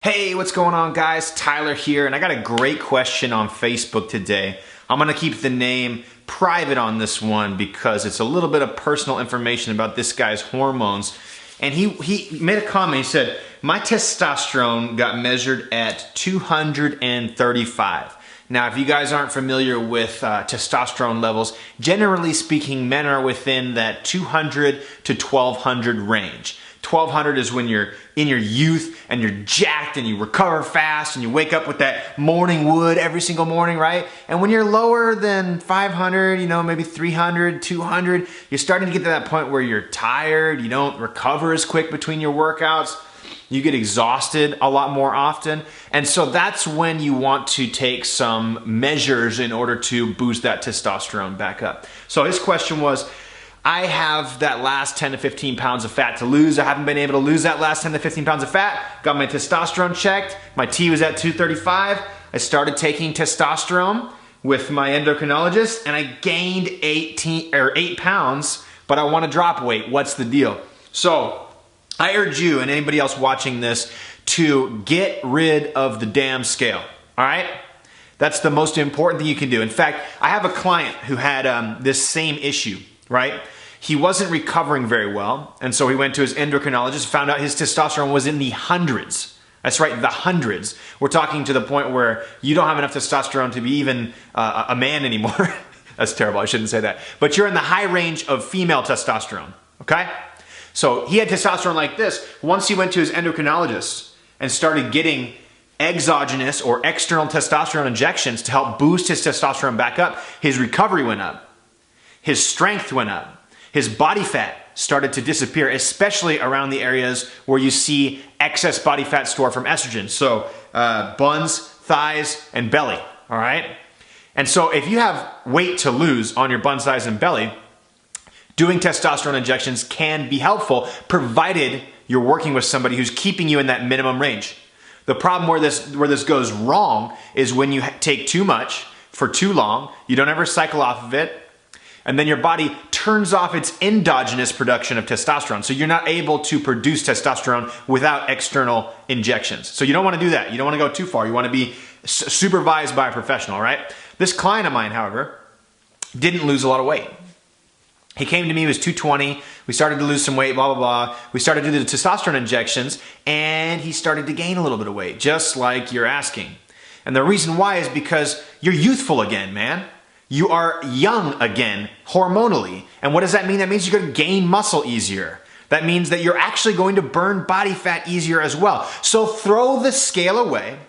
Hey, what's going on, guys? Tyler here, and I got a great question on Facebook today. I'm gonna keep the name private on this one because it's a little bit of personal information about this guy's hormones. And he made a comment. He said, my testosterone got measured at 235. Now, if you guys aren't familiar with testosterone levels, generally speaking, men are within that 200 to 1200 range. 1200 is when you're in your youth and you're jacked and you recover fast and you wake up with that morning wood every single morning, right? And when you're lower than 500, maybe 300, 200, you're starting to get to that point where you're tired, you don't recover as quick between your workouts, you get exhausted a lot more often. And so that's when you want to take some measures in order to boost that testosterone back up. So his question was, I have that last 10 to 15 pounds of fat to lose. I haven't been able to lose that last 10 to 15 pounds of fat. Got my testosterone checked. My T was at 235. I started taking testosterone with my endocrinologist and I gained 8 pounds, but I want to drop weight. What's the deal? So I urge you and anybody else watching this to get rid of the damn scale, all right? That's the most important thing you can do. In fact, I have a client who had this same issue, right? He wasn't recovering very well, and so he went to his endocrinologist, found out his testosterone was in the hundreds. That's right, the hundreds. We're talking to the point where you don't have enough testosterone to be even a man anymore. That's terrible, I shouldn't say that. But you're in the high range of female testosterone, okay? So he had testosterone like this. Once he went to his endocrinologist and started getting exogenous or external testosterone injections to help boost his testosterone back up, his recovery went up. His strength went up. His body fat started to disappear, especially around the areas where you see excess body fat stored from estrogen. So buns, thighs, and belly, all right? And so if you have weight to lose on your buns, thighs, and belly, doing testosterone injections can be helpful, provided you're working with somebody who's keeping you in that minimum range. The problem where this goes wrong is when you take too much for too long, you don't ever cycle off of it, and then your body turns off its endogenous production of testosterone. So you're not able to produce testosterone without external injections. So you don't want to do that. You don't want to go too far. You want to be supervised by a professional, right? This client of mine, however, didn't lose a lot of weight. He came to me, he was 220. We started to lose some weight, blah, blah, blah. We started to do the testosterone injections, and he started to gain a little bit of weight, just like you're asking. And the reason why is because you're youthful again, man. You are young again, hormonally. And what does that mean? That means you're going to gain muscle easier. That means that you're actually going to burn body fat easier as well. So throw the scale away,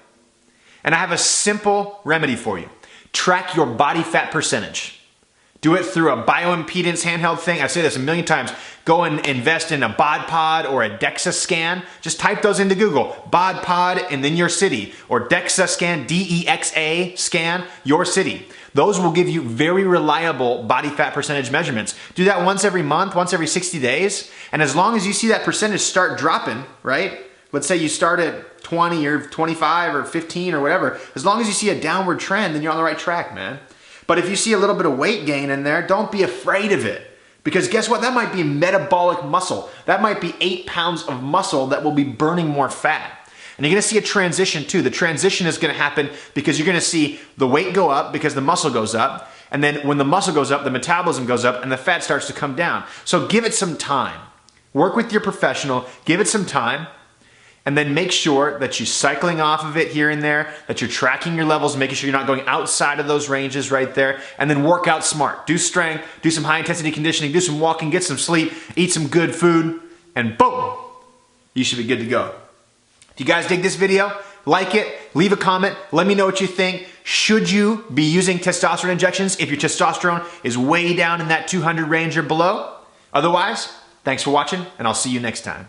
and I have a simple remedy for you. Track your body fat percentage. Do it through a bioimpedance handheld thing. I say this a million times. Go and invest in a bod pod or a DEXA scan. Just type those into Google. Bod pod and then your city. Or DEXA scan, D-E-X-A scan, your city. Those will give you very reliable body fat percentage measurements. Do that once every month, once every 60 days. And as long as you see that percentage start dropping, right? Let's say you start at 20 or 25 or 15 or whatever. As long as you see a downward trend, then you're on the right track, man. But if you see a little bit of weight gain in there, don't be afraid of it. Because guess what? That might be metabolic muscle. That might be 8 pounds of muscle that will be burning more fat. And you're gonna see a transition too. The transition is gonna happen because you're gonna see the weight go up because the muscle goes up. And then when the muscle goes up, the metabolism goes up and the fat starts to come down. So give it some time. Work with your professional, give it some time, and then make sure that you're cycling off of it here and there, that you're tracking your levels, making sure you're not going outside of those ranges right there, and then work out smart. Do strength, do some high intensity conditioning, do some walking, get some sleep, eat some good food, and boom, you should be good to go. If you guys dig this video, like it, leave a comment, let me know what you think. Should you be using testosterone injections if your testosterone is way down in that 200 range or below? Otherwise, thanks for watching, and I'll see you next time.